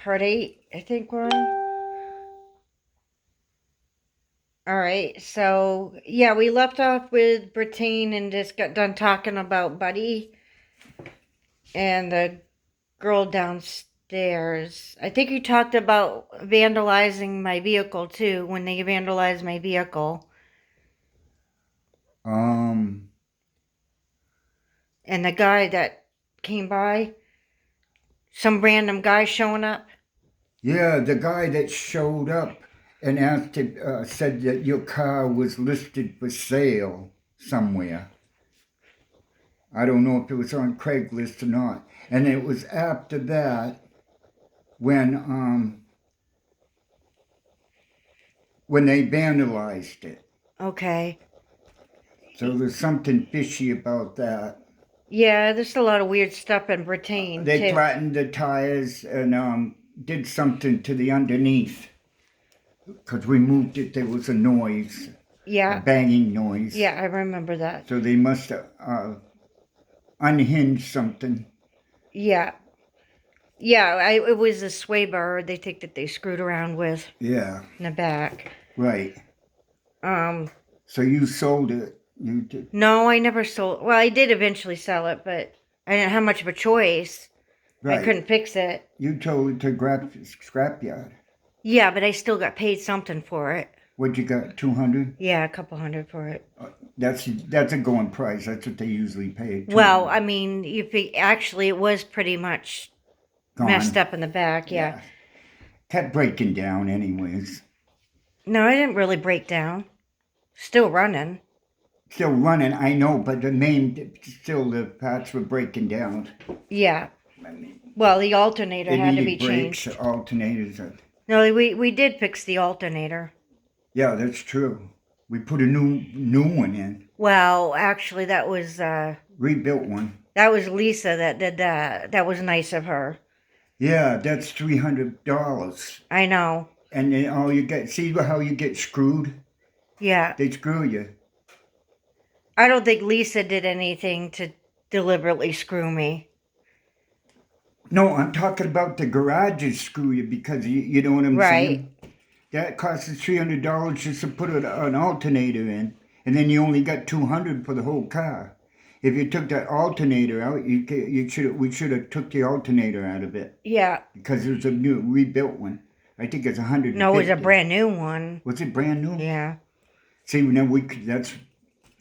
Part 8, I think we're on. Alright, so, yeah, we left off with Brittany and just got done talking about Buddy and the girl downstairs. I think you talked about vandalizing my vehicle, too, when they vandalized my vehicle. And the guy that came by, some random guy showing up. Yeah, the guy that showed up and said that your car was listed for sale somewhere. I don't know if it was on Craigslist or not. And it was after that when they vandalized it. Okay. So there's something fishy about that. Yeah, there's a lot of weird stuff in Brittany, They too. flattened the tires and did something to the underneath. Because we moved it, there was a noise. Yeah. A banging noise. Yeah, I remember that. So they must have unhinged something. Yeah. Yeah, it was a sway bar they think that they screwed around with. Yeah. In the back. Right. So you sold it. You did. No, I never sold. Well, I did eventually sell it, but I didn't have much of a choice. Right. I couldn't fix it. You told it to scrapyard. Yeah, but I still got paid something for it. What you got? $200? Yeah, a couple $100 for it. That's a going price. That's what they usually pay. Well, I mean, actually, it was pretty much gone. Messed up in the back. Yeah. Kept breaking down, anyways. No, I didn't really break down. Still running. Still running, I know, but the parts were breaking down. Yeah. I mean, well, the alternator had to be brakes, changed. Alternators. No, we did fix the alternator. Yeah, that's true. We put a new one in. Well, actually, that was rebuilt one. That was Lisa that did that. That was nice of her. Yeah, that's $300. I know. And then all you get, see how you get screwed? Yeah. They screw you. I don't think Lisa did anything to deliberately screw me. No, I'm talking about the garages screw you because you know what I'm saying? That costs us $300 just to put an alternator in, and then you only got $200 for the whole car. If you took that alternator out, we should have took the alternator out of it. Yeah. Because it was a new rebuilt one. I think it's $150. No, it was a brand new one. Was it brand new? Yeah. See, now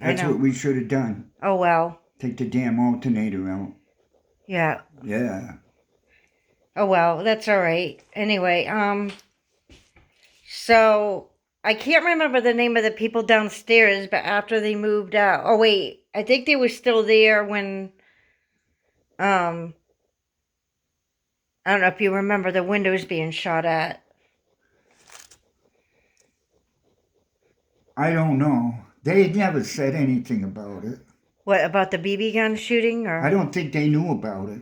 that's what we should have done. Oh well. Take the damn alternator out. Yeah. Yeah. Oh well, that's all right. Anyway, so I can't remember the name of the people downstairs, but after they moved out. Oh wait, I think they were still there when I don't know if you remember the windows being shot at. I don't know. They never said anything about it. What, about the BB gun shooting? Or I don't think they knew about it.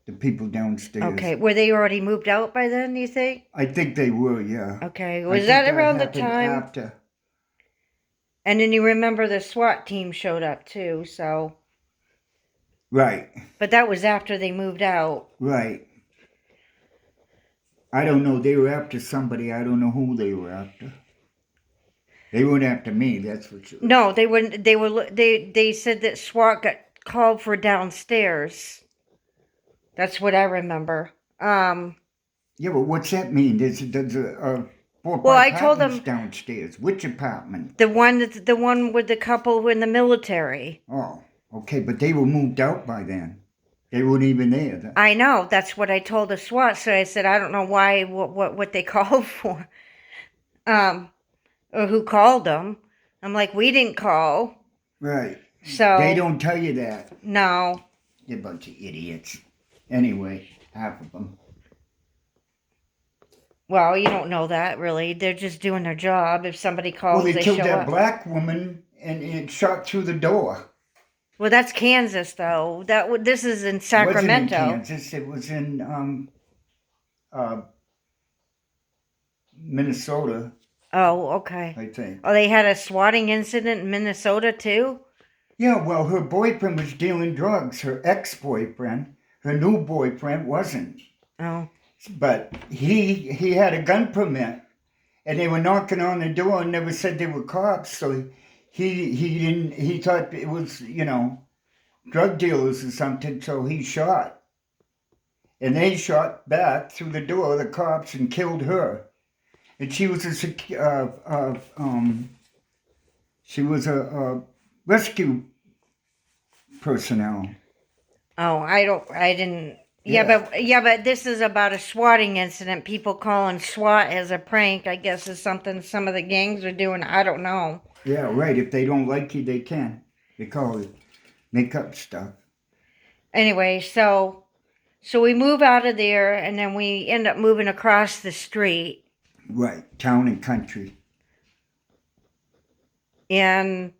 The people downstairs. Okay. Were they already moved out by then, do you think? I think they were, yeah. Okay. Was that around the time? After. And then you remember the SWAT team showed up too, so. Right. But that was after they moved out. Right. I don't know. They were after somebody. I don't know who they were after. They weren't after me, that's for sure. No, they wouldn't. They said that SWAT got called for downstairs. That's what I remember. Yeah, but what's that mean? There's a I told them downstairs. Which apartment? The one with the couple in the military. Oh, okay, but they were moved out by then. They weren't even there then. I know. That's what I told the SWAT. So I said I don't know why what they called for. Or who called them. I'm like, we didn't call. Right. So they don't tell you that. No. They're a bunch of idiots. Anyway, half of them. Well, you don't know that, really. They're just doing their job. If somebody calls, they show up. Well, they killed that black woman and it shot through the door. Well, that's Kansas, though. This is in Sacramento. It wasn't in Kansas. It was in Minnesota. Oh, okay. I think. Oh, they had a swatting incident in Minnesota, too? Yeah, well, her boyfriend was dealing drugs. Her ex-boyfriend. Her new boyfriend wasn't. Oh. But he had a gun permit, and they were knocking on the door and never said they were cops. So he thought it was drug dealers or something. So he shot, and they shot back through the door, the cops, and killed her. And she was a rescue personnel. Oh, I didn't. Yeah, but this is about a swatting incident. People calling SWAT as a prank, I guess, is something some of the gangs are doing. I don't know. Yeah, right. If they don't like you, they can. They call it make up stuff. Anyway, so we move out of there, and then we end up moving across the street. Right, town and country. And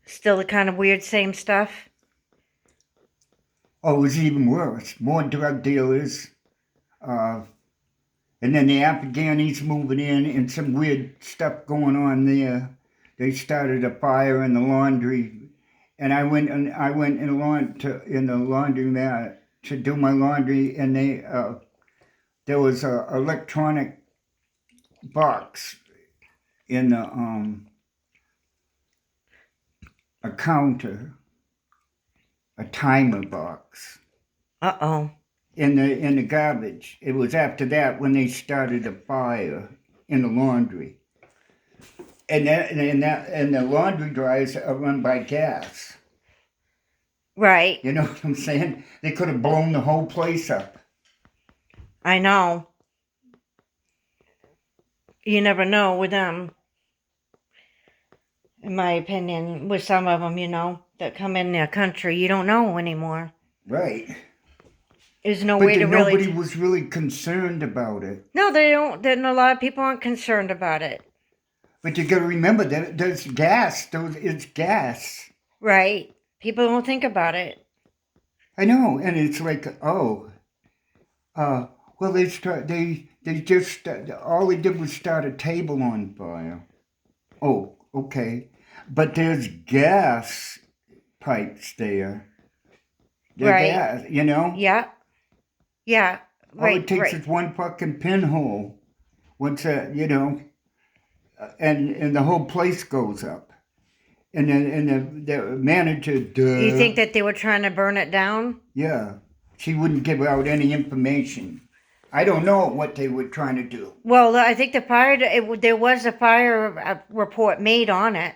still the kind of weird same stuff. Oh, it was even worse. More drug dealers. And then the Afghanis moving in and some weird stuff going on there. They started a fire in the laundry. And I went in the laundromat to do my laundry, and there was a electronic box in a counter, a timer box. Uh-oh. In the garbage. It was after that when they started a fire in the laundry. And the laundry dryers are run by gas. Right. You know what I'm saying? They could have blown the whole place up. I know. You never know with them. In my opinion, with some of them, that come in their country, you don't know anymore. Right. There's no way to really... Nobody was really concerned about it. No, they don't. Then a lot of people aren't concerned about it. But you got to remember that there's gas. It's gas. Right. People don't think about it. I know, and it's like, well, all they did was start a table on fire. Oh, okay, but there's gas pipes there. Right. Gas, Yeah. Yeah. All it takes is one fucking pinhole. Once that, and the whole place goes up. And then the manager... You think that they were trying to burn it down? Yeah. She wouldn't give out any information. I don't know what they were trying to do. Well, I think there was a fire report made on it.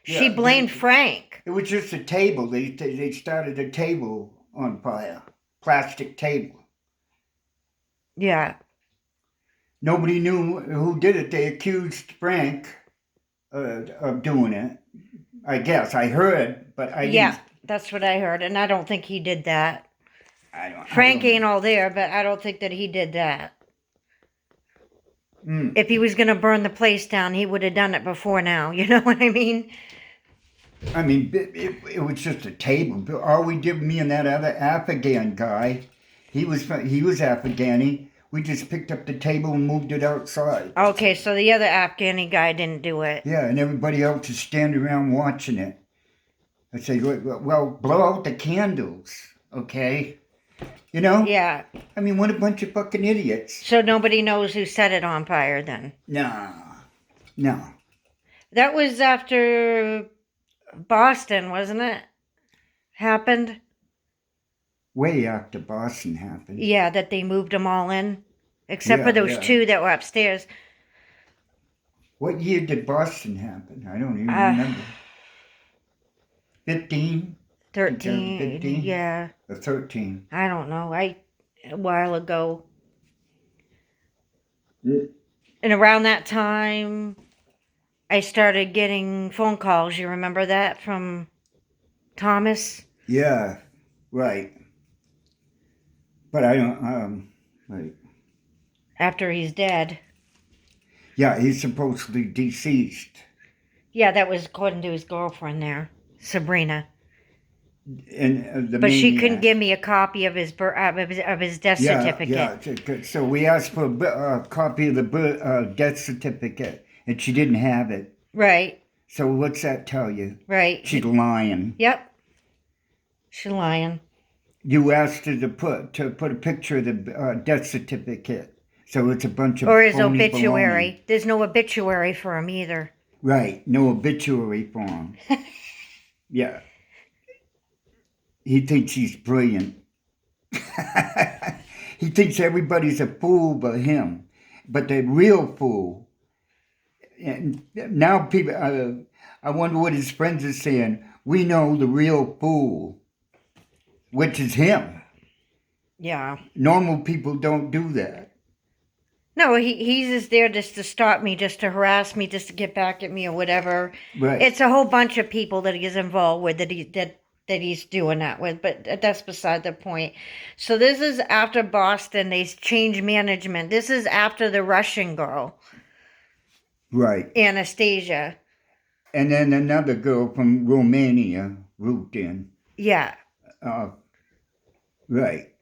Yeah, she blamed Frank. It was just a table. They started a table on fire. Plastic table. Yeah. Nobody knew who did it. They accused Frank of doing it. I guess. I heard, but I didn't. Yeah, that's what I heard. And I don't think he did that. Frank ain't all there, but I don't think that he did that. Mm. If he was going to burn the place down, he would have done it before now. You know what I mean? I mean, it was just a table. All we did, me and that other Afghan guy, he was Afghani. We just picked up the table and moved it outside. Okay, so the other Afghani guy didn't do it. Yeah, and everybody else is standing around watching it. I say, well, blow out the candles, okay? Yeah. I mean, what a bunch of fucking idiots. So nobody knows who set it on fire then? No. That was after Boston, wasn't it? Happened? Way after Boston happened. Yeah, that they moved them all in. Except for those two that were upstairs. What year did Boston happen? I don't even remember. 15? 13. 15? Yeah. Or 13? I don't know. A while ago. Yeah. And around that time, I started getting phone calls. You remember that from Thomas? Yeah, right. But I don't, like... After he's dead. Yeah, he's supposedly deceased. Yeah, that was according to his girlfriend there, Sabrina. And but she couldn't give me a copy of his death certificate. Yeah. So we asked for a copy of the death certificate, and she didn't have it. Right. So what's that tell you? Right. She's lying. Yep. She's lying. You asked her to put a picture of the death certificate, so it's a bunch of Or his phony obituary. baloney. There's no obituary for him either. Right, no obituary for him. Yeah, he thinks he's brilliant. He thinks everybody's a fool but him. But the real fool, and now people, I wonder what his friends are saying. We know the real fool, which is him. Yeah. Normal people don't do that. No, he's just there just to stop me, just to harass me, just to get back at me or whatever. Right. It's a whole bunch of people that he's involved with that he's doing that with, but that's beside the point. So this is after Boston. They changed management. This is after the Russian girl, Right. Anastasia. And then another girl from Romania moved in. Yeah. Right.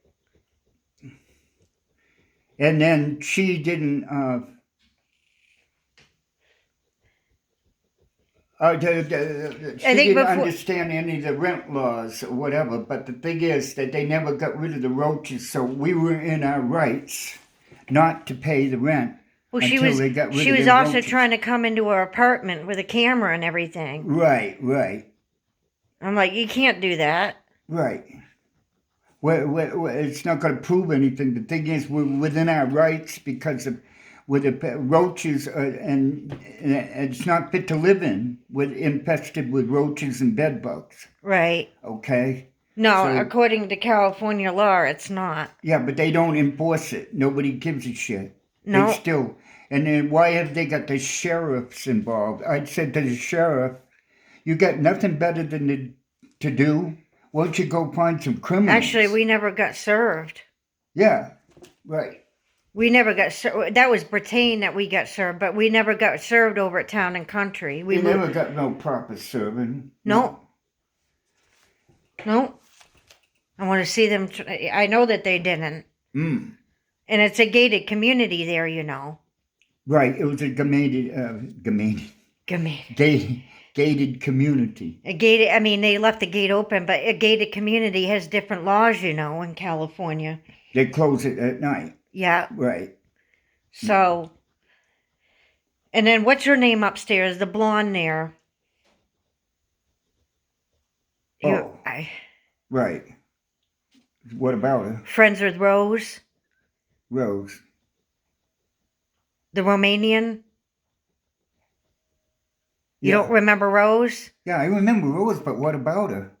And then she didn't. She didn't understand any of the rent laws or whatever. But the thing is that they never got rid of the roaches, so we were in our rights not to pay the rent. Well, until they got rid she of was their also roaches. trying to come into her apartment with a camera and everything. Right. Right. I'm like, you can't do that. Right. Well, it's not going to prove anything. The thing is, we're within our rights because of with the roaches, and it's not fit to live in. With infested with roaches and bed bugs. Right. Okay. No, So- according to California law, it's not. Yeah, but they don't enforce it. Nobody gives a shit. No. They still. And then why have they got the sheriffs involved? I'd said to the sheriff, "You got nothing better than to do. Why don't you go find some criminals?" Actually, we never got served. Yeah. Right. We never got served. That was Britain that we got served, but we never got served over at Town and Country. We never got no proper serving. No. No. I want to see them. I know that they didn't. Mm. And it's a gated community there, you know. Right. It was a gated community. A gated. I mean, they left the gate open, but a gated community has different laws, you know, in California. They close it at night. Yeah. Right. So. And then what's her name upstairs? The blonde there. Oh. Right. What about her? Friends with Rose. Rose. The Romanian. You Yeah. don't remember Rose? Yeah, I remember Rose, but what about her?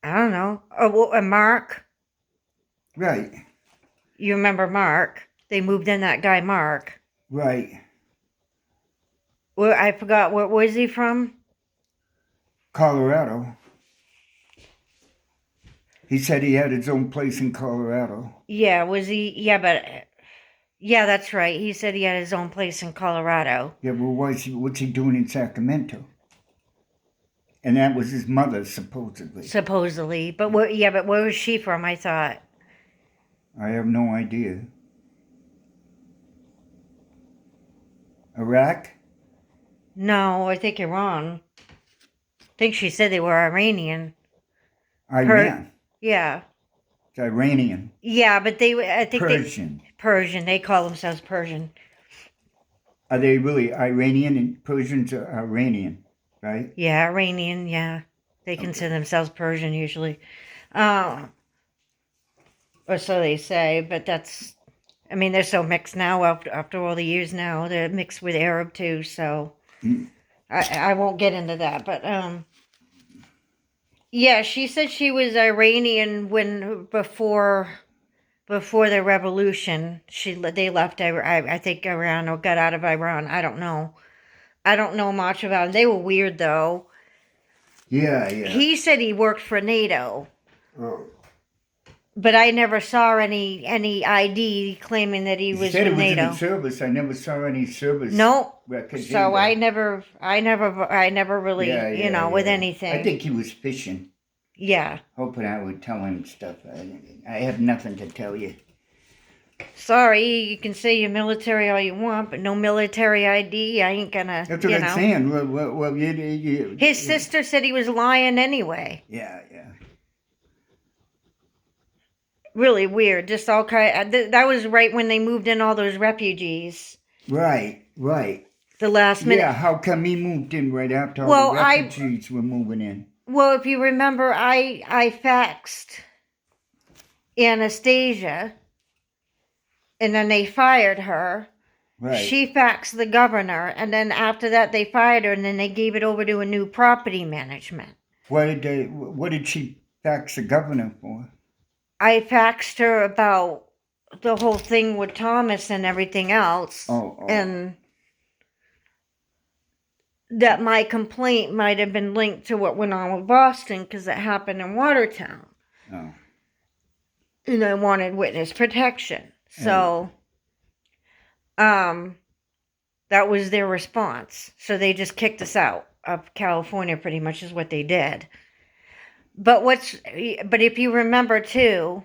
I don't know. Oh, well, and Mark. Right. You remember Mark? They moved in that guy Mark. Right. Well, I forgot. Where was he from? Colorado. He said he had his own place in Colorado. Yeah, was he? Yeah, but... Yeah, that's right. He said he had his own place in Colorado. Yeah, well, what's he doing in Sacramento? And that was his mother, supposedly. Supposedly. But where was she from, I thought? I have no idea. Iraq? No, I think you're wrong. I think she said they were Iranian. Iran. Yeah. It's Iranian. Yeah, but I think Persian. Persian. They call themselves Persian. Are they really Iranian? And Persians are Iranian, right? Yeah, Iranian, yeah. They consider themselves Persian usually. Or so they say, but that's... I mean, they're so mixed now after all the years now. They're mixed with Arab too, so... I won't get into that, but... Yeah, she said she was Iranian before the revolution. They left, I think, Iran or got out of Iran. I don't know. I don't know much about them. They were weird, though. Yeah, yeah. He said he worked for NATO. Oh. But I never saw any ID claiming that he was said with it was NATO. in the service. I never saw any service. No. Records So either. I never really, with anything. I think he was fishing. Yeah. Hoping I would tell him stuff. I have nothing to tell you. Sorry, you can say you're military all you want, but no military ID. I ain't gonna. That's what I'm saying. Well, His sister said he was lying anyway. Yeah, yeah. Really weird. Just all kind. That was right when they moved in all those refugees. Right, right. The last minute. Yeah, how come he moved in right after all the Well, refugees were moving in? well, if you remember, I faxed Anastasia, and then they fired her. Right. She faxed the governor, and then after that they fired her, and then they gave it over to a new property management. What did she fax the governor for? I faxed her about the whole thing with Thomas and everything else, and that my complaint might have been linked to what went on with Boston because it happened in Watertown. Oh. And I wanted witness protection. So, that was their response. So they just kicked us out of California, pretty much is what they did. But if you remember too,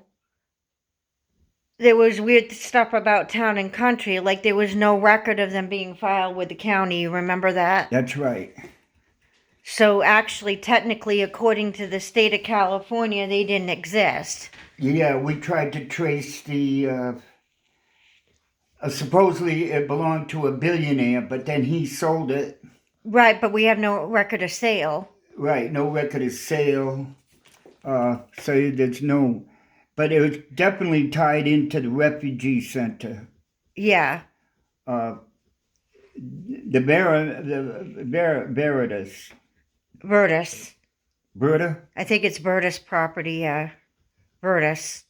there was weird stuff about Town and Country, like there was no record of them being filed with the county. You remember that? That's right. So actually, technically, according to the state of California, they didn't exist. Yeah, we tried to trace the. Supposedly it belonged to a billionaire, but then he sold it. Right, but we have no record of sale. Right, no record of sale. So there's no. But it was definitely tied into the refugee center. Yeah. Veritas. Vertus. Berta? I think it's Vertus property, yeah. Vertus.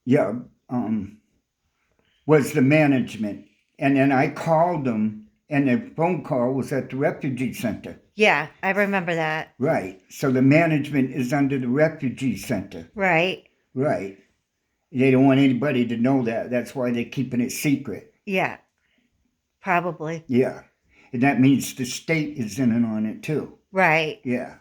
Yeah, was the management. And then I called them, and the phone call was at the refugee center. Yeah, I remember that. Right. So the management is under the refugee center. Right. Right. They don't want anybody to know that. That's why they're keeping it secret. Yeah. Probably. Yeah. And that means the state is in on it too. Right. Yeah.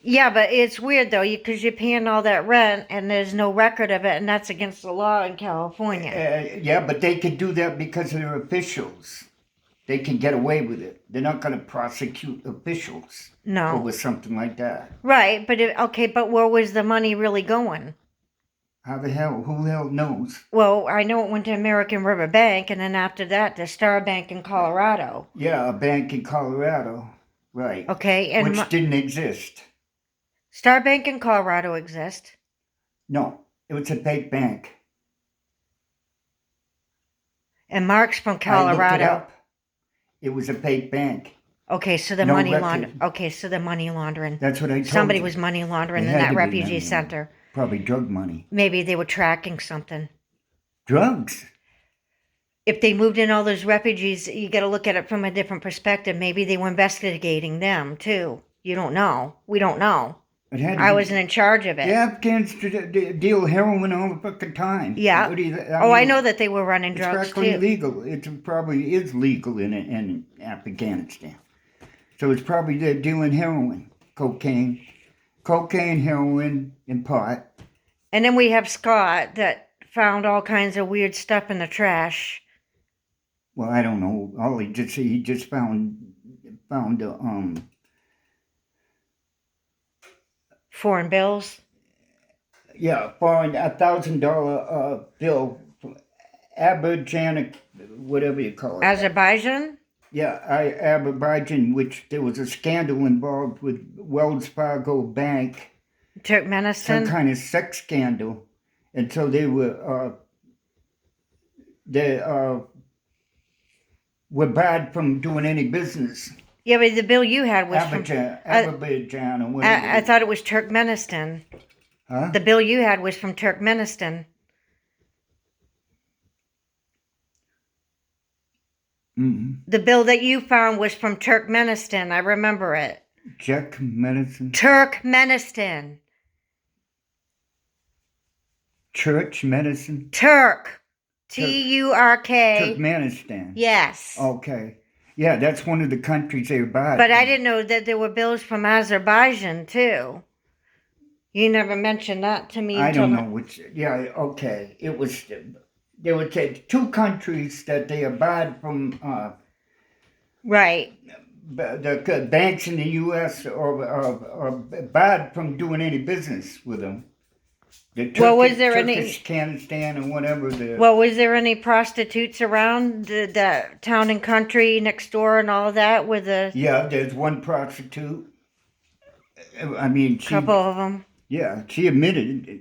Yeah, but it's weird though, because you're paying all that rent and there's no record of it, and that's against the law in California. Yeah, but they could do that because they're officials. They can get away with it. They're not going to prosecute officials. No. Over something like that. Right, but but where was the money really going? How the hell? Who the hell knows? Well, I know it went to American River Bank, and then after that, to Star Bank in Colorado. Yeah, a bank in Colorado. Right. Okay, and which didn't exist. Star Bank in Colorado exists. No, it was a fake bank. And Mark's from Colorado. I looked it up. It was a fake bank. Okay, so the money laundering. Okay, so the money laundering. That's what I told Somebody you. was money laundering in that refugee center. Probably drug money. Maybe they were tracking something. Drugs? If they moved in all those refugees, you got to look at it from a different perspective. Maybe they were investigating them too. You don't know. We don't know. I wasn't in charge of it. The Afghans deal heroin all the fucking time. Yeah. I know that they were running drugs too. It's legal. It probably is legal in Afghanistan. So it's probably they're dealing heroin, cocaine, heroin, and pot. And then we have Scott that found all kinds of weird stuff in the trash. Well, I don't know. All he just found foreign bills. Yeah, foreign $1,000 bill from Azerbaijan, whatever you call it. Azerbaijan. Yeah, Azerbaijan, which there was a scandal involved with Wells Fargo Bank. Turkmenistan. Some kind of sex scandal, and so they were barred from doing any business. Yeah, but the bill you had was Azerbaijan or whatever. I thought it was Turkmenistan. Huh? The bill you had was from Turkmenistan. Mm-hmm. The bill that you found was from Turkmenistan. I remember it. Turkmenistan. Church medicine. Turk. T-U-R-K. Turkmenistan. Yes. Okay. Yeah, that's one of the countries they barred. But I didn't know that there were bills from Azerbaijan too. You never mentioned that to me. I don't know which. Yeah, okay. It was. There were two countries that they are barred from. Right. the banks in the U.S. are barred from doing any business with them. The Well, was there Turkish Kanistan or whatever. Well, was there any prostitutes around the town and country next door and all that with a Yeah, there's one prostitute. I mean, couple of them? Yeah, she admitted it.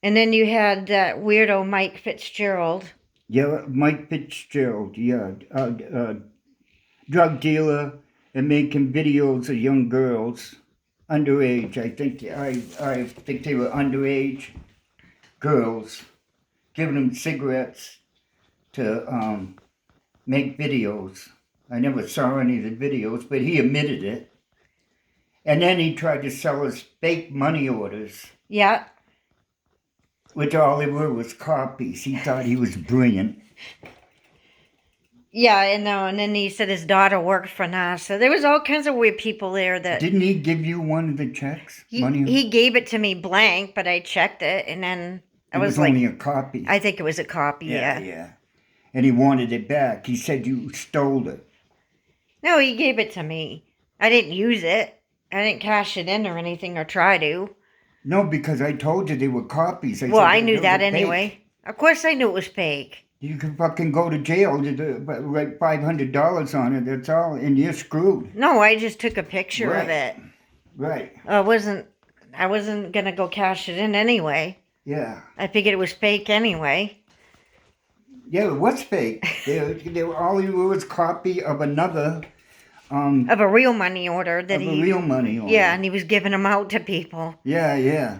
And then you had that weirdo Mike Fitzgerald. Yeah, Mike Fitzgerald. Yeah, drug dealer and making videos of young girls, underage. I think they were underage girls, giving them cigarettes to make videos. I never saw any of the videos, but he admitted it. And then he tried to sell us fake money orders. Yeah. Which all they were was copies. He thought he was brilliant. Yeah, and then he said his daughter worked for NASA. There was all kinds of weird people there that... Didn't he give you one of the checks? He gave it to me blank, but I checked it, and then it was like... only a copy. I think it was a copy, yeah. Yeah. And he wanted it back. He said you stole it. No, he gave it to me. I didn't use it. I didn't cash it in or anything or try to. No, because I told you they were copies. I knew that anyway. Fake. Of course I knew it was fake. You could fucking go to jail to write $500 on it, that's all, and you're screwed. No, I just took a picture of it. Right. I wasn't going to go cash it in anyway. Yeah. I figured it was fake anyway. Yeah, it was fake. they were all you was copy of another... of a real money order that a real money order. Yeah, and he was giving them out to people. Yeah.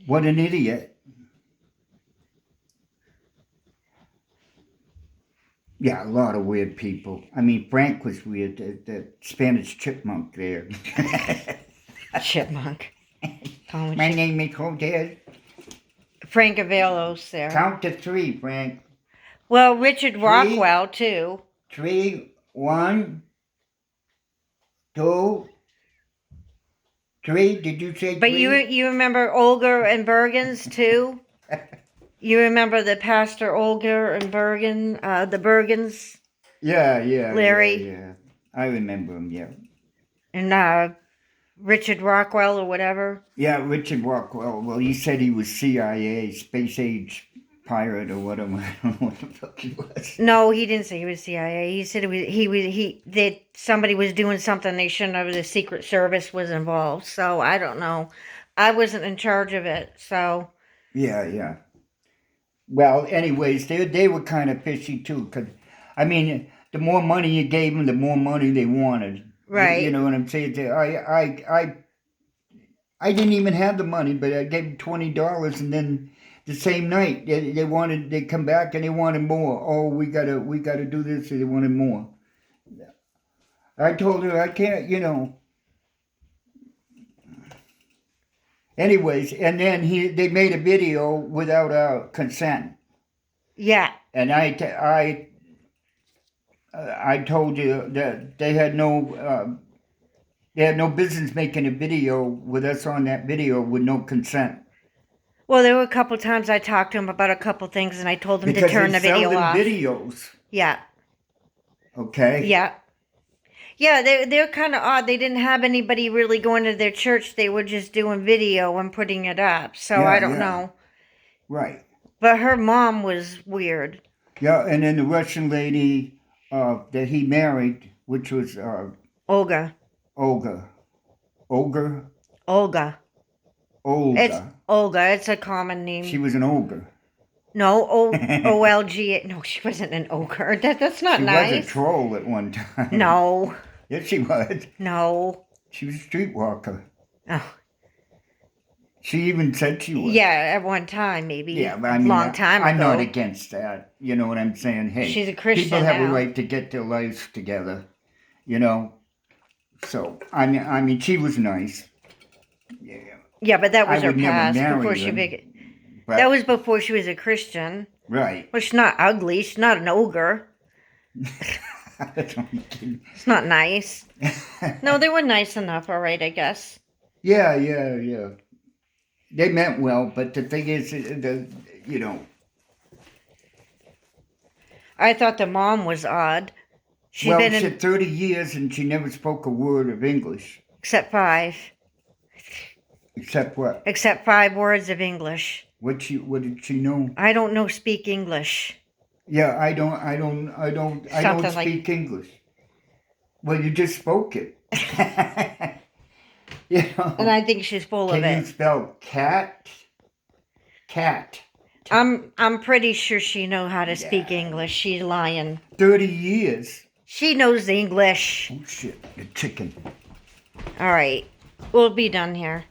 What an idiot. Yeah, a lot of weird people. I mean, Frank was weird, the Spanish chipmunk there. Chipmunk. My name is Jose. Frank Avelos there. Count to 3, Frank. Well, Richard Rockwell, too. 3, 1, 2, 3. Did you say 3? But you remember Olga and Bergens, too? You remember the pastor Olga and Bergen, the Bergens? Yeah. Larry? Yeah. I remember him, yeah. And Richard Rockwell or whatever? Yeah, Richard Rockwell. Well, he said he was CIA, space age pirate or whatever. I don't know what the fuck he was. No, he didn't say he was CIA. He said that somebody was doing something they shouldn't have. The Secret Service was involved. So I don't know. I wasn't in charge of it. So yeah. Well, anyways, they were kind of fishy too. Cause I mean, the more money you gave them, the more money they wanted. Right. You know what I'm saying? I didn't even have the money, but I gave them $20, and then the same night they come back and they wanted more. Oh, we gotta do this. They wanted more. I told her I can't, Anyways, and then they made a video without our consent. Yeah. And I told you that they had no business making a video with us on that video with no consent. Well, there were a couple times I talked to him about a couple things, and I told him to turn the video off. Because they sell them videos. Yeah. Okay. Yeah. Yeah, they're kind of odd. They didn't have anybody really going to their church. They were just doing video and putting it up. So I don't know. Right. But her mom was weird. Yeah, and then the Russian lady that he married, which was... Olga. Olga. It's Olga. It's a common name. She was an ogre. No, O-L-G. No, she wasn't an ogre. That's not nice. She was a troll at one time. No. Yes, she was. No. She was a streetwalker. Oh. She even said she was. Yeah, at one time, maybe. Yeah, but I mean, long time ago. I'm not against that. You know what I'm saying? Hey, she's a Christian people have now. a right to get their lives together. So I mean, she was nice. Yeah. Yeah, but that was her past before that was before she was a Christian. Right. Well, she's not ugly. She's not an ogre. It's not nice. No, they were nice enough, all right, I guess. Yeah. They meant well, but the thing is, I thought the mom was odd. She's been she in had 30 years and she never spoke a word of English. except 5. Except what? Except 5 words of English. What did she know? I don't know speak English. Yeah, I don't Something like- speak English. Well, you just spoke it. You know. And I think she's full of Can you it. spell cat? Cat. I'm pretty sure she knows how to speak English. She's lying. 30 years. She knows English. Oh shit, the chicken. All right. We'll be done here.